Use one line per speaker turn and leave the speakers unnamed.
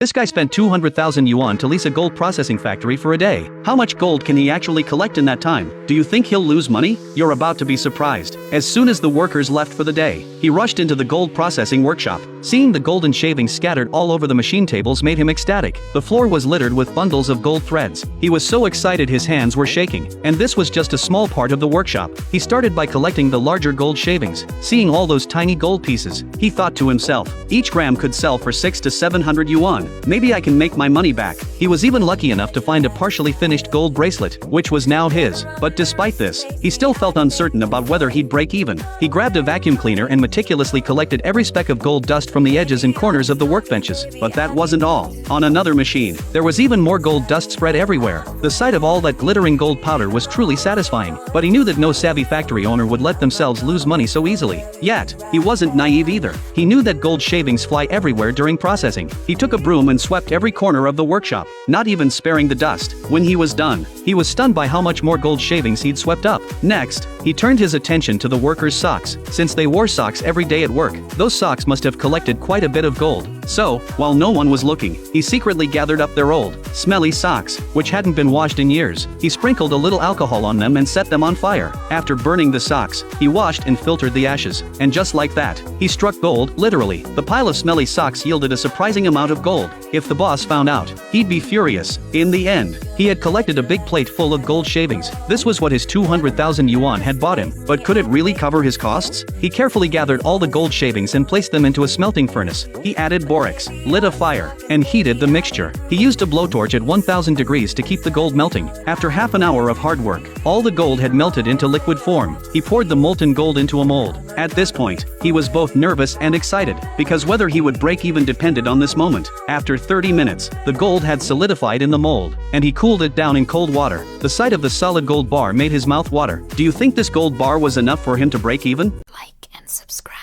This guy spent 200,000 yuan to lease a gold processing factory for a day. How much gold can he actually collect in that time? Do you think he'll lose money? You're about to be surprised. As soon as the workers left for the day, he rushed into the gold processing workshop. Seeing the golden shavings scattered all over the machine tables made him ecstatic. The floor was littered with bundles of gold threads. He was so excited his hands were shaking. And this was just a small part of the workshop. He started by collecting the larger gold shavings. Seeing all those tiny gold pieces, he thought to himself, each gram could sell for 600 to 700 yuan. Maybe I can make my money back. He was even lucky enough to find a partially finished gold bracelet, which was now his. But despite this, he still felt uncertain about whether he'd break even. He grabbed a vacuum cleaner and meticulously collected every speck of gold dust from the edges and corners of the workbenches. But that wasn't all. On another machine, there was even more gold dust spread everywhere. The sight of all that glittering gold powder was truly satisfying. But he knew that no savvy factory owner would let themselves lose money so easily. Yet, he wasn't naive either. He knew that gold shavings fly everywhere during processing. He took a broom and swept every corner of the workshop, not even sparing the dust. When he was done, he was stunned by how much more gold shavings he'd swept up. Next, he turned his attention to the workers' socks. Since they wore socks every day at work, those socks must have collected quite a bit of gold. So, while no one was looking, he secretly gathered up their old, smelly socks, which hadn't been washed in years. He sprinkled a little alcohol on them and set them on fire. After burning the socks, he washed and filtered the ashes. And just like that, he struck gold, literally. The pile of smelly socks yielded a surprising amount of gold. If the boss found out, he'd be furious. In the end, he had collected a big plate full of gold shavings. This was what his 200,000 yuan had bought him. But could it really cover his costs? He carefully gathered all the gold shavings and placed them into a smelting furnace. He added borax, lit a fire, and heated the mixture. He used a blowtorch at 1000 degrees to keep the gold melting. After half an hour of hard work, all the gold had melted into liquid form. He poured the molten gold into a mold. At this point, he was both nervous and excited, because whether he would break even depended on this moment. After 30 minutes, the gold had solidified in the mold, and he cooled it down in cold water. The sight of the solid gold bar made his mouth water. Do you think this gold bar was enough for him to break even?
Like and subscribe.